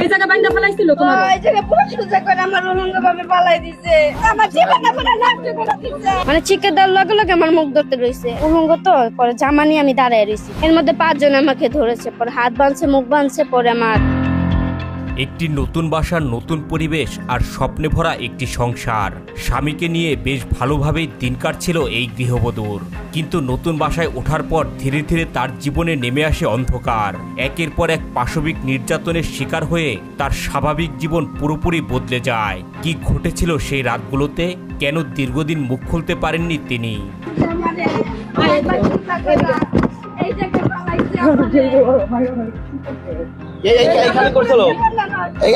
এই জায়গা বাইন্দা ফেলাইছিল তোমার এই জায়গা পুরো সুজা করে আমার উলঙ্গ ভাবে পালাই দিছে আমার জীবনটা পুরো নষ্ট করে দিছে মানে চিকে দেওয়ার লগে লগে আমার মুখ ধরতে রয়েছে উলঙ্গ তো পরে জামা নিয়ে আমি দাঁড়ায় রয়েছি এর মধ্যে 5 জন আমাকে ধরেছে পরে হাত বাঁধছে মুখ বাঁধছে পরে আমার একটি নতুন বাসার নতুন পরিবেশ আর স্বপ্নে ভরা একটি সংসার স্বামীকে নিয়ে বেশ ভালোভাবেই দিন কাটছিল এই গৃহবধূর কিন্তু নতুন বাসায় ওঠার পর ধীরে ধীরে তার জীবনে নেমে আসে অন্ধকার একের পর এক পাশবিক নির্যাতনের শিকার হয়ে তার স্বাভাবিক জীবন পুরোপুরি বদলে যায় কি ঘটেছিল সেই রাতগুলোতে কেন দীর্ঘদিন মুখ খুলতে পারেননি তিনি এই জায়গা পালাইছে এইখানে করছিল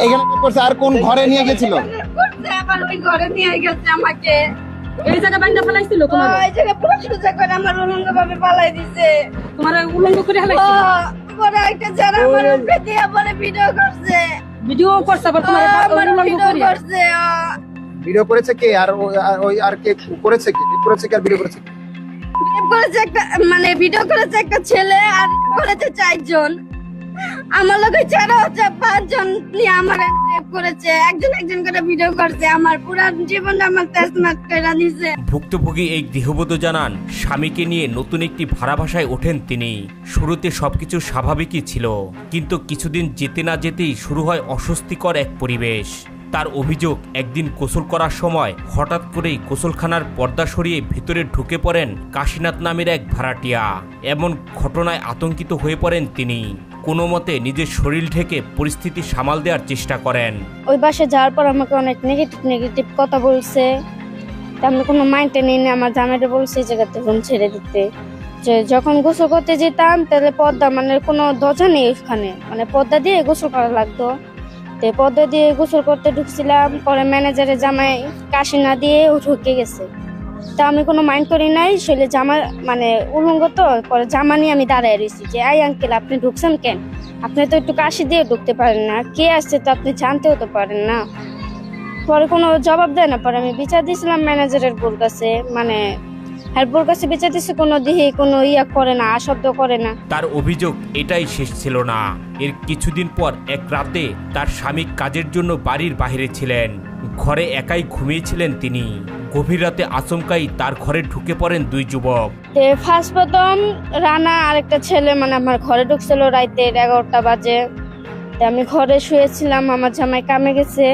এইখানে করছে আর কোন ঘরে নিয়ে গেছিল করছে আমার ওই ঘরে নিয়ে গেছে আমাকে এই জায়গা বাইন্দা ফেলাইছিল তোমার এই জায়গা পুরো সুজা করে আমার উলঙ্গ ভাবে পালাই দিছে তোমার উলঙ্গ করে ফেলাইছিল পরে একটা যারা আমার উপরে দিয়ে পরে ভিডিও করছে ভিডিও করছে আবার তোমার আমার উলঙ্গ ভিডিও করে করছে ভিডিও করেছে কে আর ওই আর কে করেছে কি করেছে কি আর ভিডিও করেছে কি? রেপ করেছে একটা মানে ভিডিও করেছে একটা ছেলে আর করেছে 4 জন আমার লগে ছাড়া হচ্ছে 5 জন নিয়ে আমার রেপ করেছে একজন একজন করে ভিডিও করছে আমার পুরো জীবনটা আমার তেজনাট করে দিছে ভুক্তভোগী এই গৃহবধূ জানান স্বামীকে নিয়ে নতুন একটি ভাড়া বাসায় ওঠেন তিনি শুরুতে সবকিছু স্বাভাবিকই ছিল কিন্তু কিছুদিন যেতে না যেতেই শুরু হয় অস্বস্তিকর এক পরিবেশ তার অভিযোগ একদিন গোসল করার সময় হঠাৎ করেই গোসলখানার পর্দা সরিয়ে ভিতরে ঢুকে পড়েন কাশীনাথ নামের এক ভাড়াটিয়া এমন ঘটনায় আতঙ্কিত হয়ে পড়েন তিনি কোনো মতে নিজের শরীর ঢেকে পরিস্থিতি সামাল দেওয়ার চেষ্টা করেন ওই বাসে যাওয়ার পর আমাকে অনেক নেগেটিভ কথা বলছে আমি কোনো মাইন্ডে নিয়ে আমার জামাইটা বলছে এই জায়গাতে রুম ছেড়ে দিতে যে যখন গোসল করতে যেতাম তাহলে পর্দা মানে কোনো দরজা নেই ওখানে মানে পর্দা দিয়ে গোসল করা লাগতো তো পর্দা দিয়ে গোসল করতে ঢুকছিলাম পরে ম্যানেজারের জামাই কাশি না দিয়ে ঢুকে গেছে তা আমি কোনো মাইন্ড করি নাই শরীরে জামা মানে উলঙ্গ তো পরে জামা নিয়ে আমি দাঁড়ায় রয়েছি যে আই আঙ্কেল আপনি ঢুকছেন কেন আপনি তো একটু কাশি দিয়ে ঢুকতে পারেন না কে আসছে তো আপনি জানতেও তো পারেন না পরে কোনো জবাব দেয় না পরে আমি বিচার দিয়েছিলাম ম্যানেজারের বোর কাছে মানে হেল্পর কাছে বিচার দিচ্ছে কোনো দিকে কোনো ইয়া করে না শব্দ করে না তার অভিযোগ এটাই শেষ ছিল না এর কিছুদিন পর এক রাতে তার স্বামী কাজের জন্য বাড়ির বাইরে ছিলেন ঘরে একাই ঘুমিয়েছিলেন তিনি গভীর রাতে আচমকাই তার ঘরে ঢুকে পড়েন 2 যুবক ফার্স্ট প্রথম রানা আরেকটা ছেলে মানে আমার ঘরে ঢুকছিল রাতে 11টা বাজে আমি ঘরে শুয়েছিলাম আমার জামাই কামে গেছে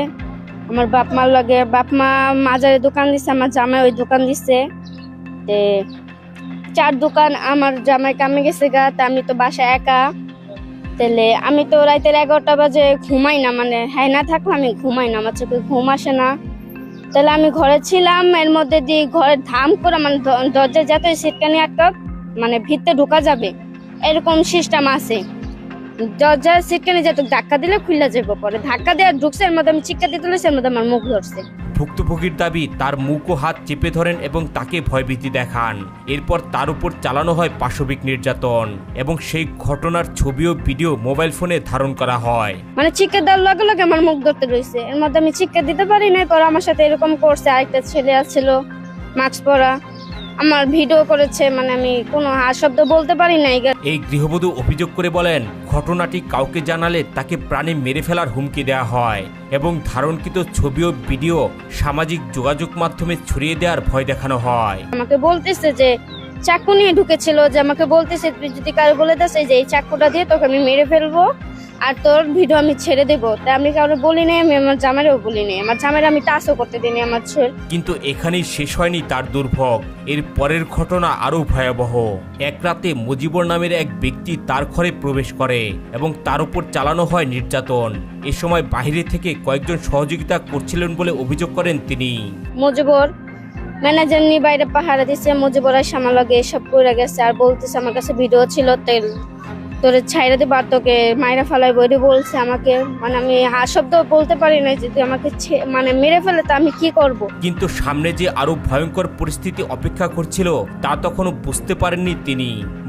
আমার বাপ মার লাগে বাপ মা মাজারে দোকান দিছে আমার জামাই ওই দোকান দিছে 4 দোকান আমার জামাই কামে গেছে গা তা আমি তো বাসায় একা তাহলে আমি তো রাতের 11টা বাজে ঘুমাই না মানে হ্যাঁ না থাকলে আমি ঘুমাই না আমার চোখে ঘুম আসে না তাহলে আমি ঘরে ছিলাম এর মধ্যে দিয়ে ঘরে ধাম করে মানে দরজায় যাতে সিটকানি আটক মানে ভিতরে ঢোকা যাবে এরকম সিস্টেম আছে দরজার সিটকানি যাতে ধাক্কা দিলে খুলে যাবো পরে ধাক্কা দিয়ে ঢুকছে এর মধ্যে আমি চিৎকার দিতে এর মধ্যে আমার মুখ ধরছে ভুক্তভোগীর দাবি তার মুখ ও হাত চেপে ধরেন এবং তাকে ভয়ভীতি দেখান এরপর তার উপর চালানো হয় পাশবিক নির্যাতন এবং সেই ঘটনার ছবি ও ভিডিও মোবাইল ফোনে ধারণ করা হয় মানে চিৎকার দেওয়ার লগে লগে আমার মুখ ধরতে রয়েছে এর মধ্যে আমি চিৎকার দিতে পারি না পরে আমার সাথে এরকম করছে আরেকটা ছেলে আছিল মাস্ক পরা আমার ভিডিও করেছে মানে আমি কোনো শব্দ বলতে পারি না এই গৃহবধূ অভিযোগ করে বলেন ঘটনাটি কাউকে জানালে তাকে প্রাণে মেরে ফেলার হুমকি দেওয়া হয় এবং ধারণকৃত ছবি ও ভিডিও সামাজিক যোগাযোগ মাধ্যমে ছড়িয়ে দেওয়ার ভয় দেখানো হয় আমাকে বলতেছে যে চাকু নিয়ে ঢুকেছিল যে আমাকে বলতেছে তুই যদি কারো বলে দাস এই যে এই চাকুটা দিয়ে তোকে আমি মেরে ফেলবো আর তোর ভিডিও আমি ছেড়ে দেবো তাই আমি কারো বলি নাই আমি আমার জামাইরেও বলি নাই আমার জামাইরে আমি টাচও করতে দিইনি আমার ছেলে কিন্তু এখানেই শেষ হয়নি তার দুর্ভোগ এর পরের ঘটনা আরো ভয়াবহ এক রাতে মুজিবর নামের এক ব্যক্তি তার ঘরে প্রবেশ করে এবং তার উপর চালানো হয় নির্যাতন এ সময় বাইরে থেকে কয়েকজন সহযোগিতা করছিলেন বলে অভিযোগ করেন তিনি মুজিবর ম্যানেজার নিয়ে বাইরে পাহারা দিচ্ছে মুজিবর আর সামাল লাগে এসব করে গেছে আর বলতেছে আমার কাছে ভিডিও ছিল তেল তোরে ছাইরা দিবা তোকে মাইরা ফেলাই বইরে বলছে আমাকে মানে আমি শব্দ বলতে পারি না যদি আমাকে মানে মেরে ফেলে তা আমি কি করব কিন্তু সামনে যে আরো ভয়ঙ্কর পরিস্থিতি অপেক্ষা করছিল তা তখনও বুঝতে পারেননি তিনি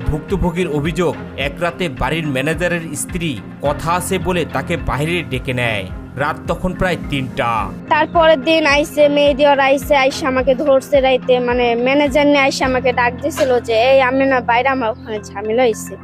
ভুক্তভোগীর অভিযোগ এক রাতে বাড়ির ম্যানেজারের স্ত্রী কথা আছে বলে তাকে বাইরে ডেকে নেয় রাত তখন প্রায় 3টা তারপরের দিন আইসে মেয়েদিওর আইসে আমাকে ধরছে রাইতে মানে ম্যানেজার নিয়ে আমাকে ডাক দিছিল যে এই আমি না বাইরে আমার ওখানে ঝামেলা হয়েছে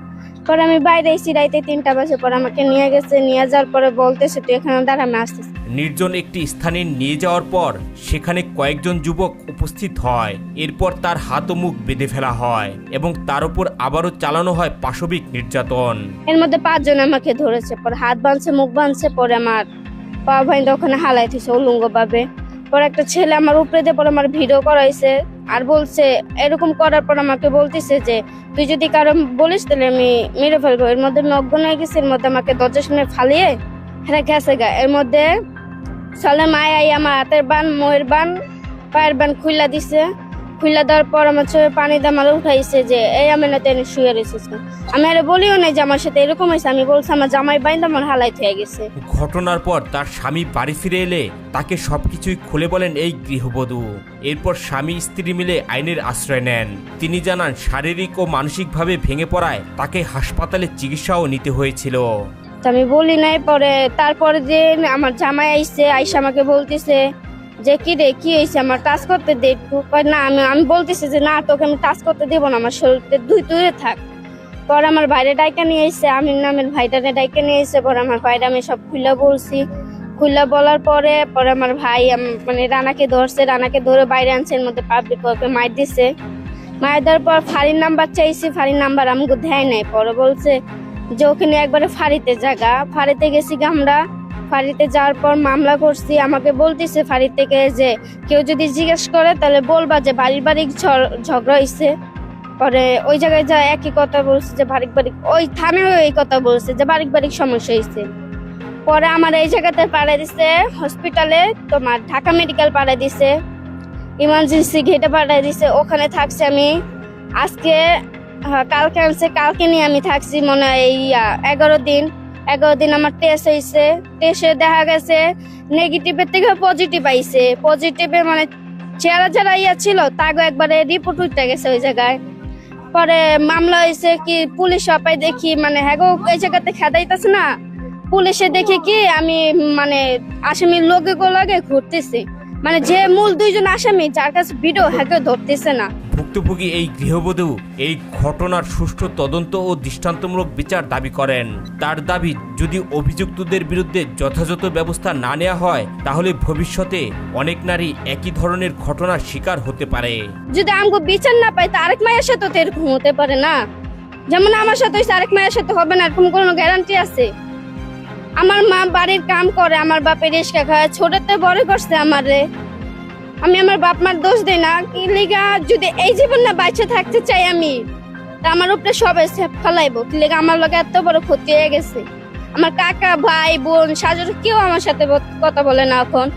পরে আমি বাইরে এসেছি রাইতে 3টা বাজে, পরে আমাকে নিয়ে গেছে, নিয়ে যাওয়ার পরে বলতেছে তুই এখানে দাঁড়া, আমি আসতেছি। নির্জন একটি স্থানে নিয়ে যাওয়ার পর সেখানে কয়েকজন যুবক উপস্থিত হয়। এরপর তার হাত ও মুখ বেঁধে ফেলা হয় এবং তার উপর আবারও চালানো হয় পাশবিক নির্যাতন। এর মধ্যে 5 জন আমাকে ধরেছে, পরে হাত বাঁধছে, মুখ বাঁধছে, পরে আমার পা ভাইন্দা ওখানে হালাই দিছে উলঙ্গ ভাবে। পরে একটা ছেলে আমার উপরে দিয়ে পরে আমার ভিডিও করাইছে আর বলছে, এরকম করার পর আমাকে বলতেছে যে তুই যদি কারো বলিস তাহলে আমি মেরে ফেলবো। এর মধ্যে আমি অজ্ঞান হয়ে গেছি, এর মধ্যে আমাকে দরজার সামনে ফালিয়ে হ্যাঁ গেছে গা। এর মধ্যে চলে মায় আই আমার হাতের বান, মুয়ের বান, পায়ের বান খুইলা দিছে। খুইলা দেওয়ার পর আমার চোখে পানি দিয়ে আমার উঠাইছে যে এই আমি না তেনে শুয়ে রেছিস। আমি আরে বলিও নাই যে আমার সাথে এরকম হয়েছে, আমি বলছি আমার জামাই বাইন্দা আমার হালাই হয়ে গেছে। ঘটনার পর তার স্বামী বাড়ি ফিরে এলে তাকে সবকিছুই খুলে বলেন এই গৃহবধূ। এরপর স্বামী স্ত্রী মিলে আইনের আশ্রয় নেন। তিনি জানান শারীরিক ও মানসিকভাবে ভেঙে পড়ায় তাকে হাসপাতালে চিকিৎসাও নিতে হয়েছিল। তো আমি বলি নাই। পরে তারপরে দিন আমার জামাই আইসে, আইসা আমাকে বলতেছে যে কি রে কি হয়েছে, আমার টাচ করতে দে একটু। না আমি বলতেছি যে না তোকে আমি টাচ করতে দেবো না, আমার শরীরতে দূরে থাক। পরে আমার ভাইরে ডাইকা নিয়ে এসে, আমির নামের ভাইটারে ডাইকা নিয়ে এসে পরে আমার ভাইরা আমি সব খুলে বলছি। খুলে বলার পরে আমার ভাই মানে রানাকে ধরছে, রানাকে ধরে বাইরে আনছে। এর মধ্যে পাবলিক ওকে মাইর দিছে। মায়ের দেওয়ার পর ফাঁড়ির নাম্বার চাইছি, ফাঁড়ির নাম্বার আমাকে দেয় নাই। পরে বলছে যে ওখানে একবারে ফাঁড়িতে জায়গা, ফাঁড়িতে গেছি আমরা। ফাঁড়িতে যাওয়ার পর মামলা করছি। আমাকে বলতেছে ফাঁড়ি থেকে যে কেউ যদি জিজ্ঞেস করে তাহলে বলবা যে বাড়ির ঝগড়া হয়েছে। পরে ওই জায়গায় যা একই কথা বলছে যে বাড়ির ওই থানায় এই কথা বলছে যে বাড়ির সমস্যা হয়েছে। পরে আমার এই জায়গাতে পাঠিয়ে দিছে হসপিটালে, তোমার ঢাকা মেডিকেল পাঠিয়ে দিছে, ইমার্জেন্সি ঘেটে পাঠিয়ে দিছে। ওখানে থাকছি আমি আজকে কালকে আনছে, কালকে নিয়ে আমি থাকছি মনে হয় এই 11 দিন। আমার টেস্ট হয়েছে, টেস্টে দেখা গেছে নেগেটিভের থেকে পজিটিভ আইছে। পজিটিভে মানে যারা ছিল তাকে একবারে রিপোর্ট উঠতে গেছে ওই জায়গায়। পরে মামলা হয়েছে কি পুলিশ সবাই দেখি মানে হ্যাঁ এই জায়গাতে খেদাইতেছে না, পুলিশে দেখে কি আমি মানে আসামির লগে ঘুরতেছি, মানে যে মূল 2 জন আসামি যার কাছে ভিডিও হ্যাকে ধরতেছে না। ভুক্তভোগী এই গৃহবধূ এই ঘটনার সুষ্ঠু তদন্ত ও দৃষ্টান্তমূলক বিচার দাবি করেন। তার দাবি যদি অভিযুক্তদের বিরুদ্ধে যথাযথ ব্যবস্থা না নেওয়া হয় তাহলে ভবিষ্যতে অনেক নারী একই ধরনের ঘটনার শিকার হতে পারে। যদি আমগো বিচার না পাই তা আরেক মায়ের সাথে তো এরকম হতে পারে না, যেমন আমার সাথে হয়েছে আরেক মায়ের সাথে হবে না, এরকম কোনো গ্যারান্টি আছে? আমার মা বাড়ির কাম করে, আমার বাপের রিস্কা খায়, ছোটতে বড় করছে আমারে। আমি আমার বাপ মার দোষ দিই না, কি লিগা যদি এই জীবন না বাইচে থাকতে চাই আমি, তা আমার উপরে সবাই ফেলাইবো। কি লিগা আমার লগে এত বড় ক্ষতি হয়ে গেছে। আমার কাকা ভাই বোন সাজুর কেউ আমার সাথে কথা বলে না এখন।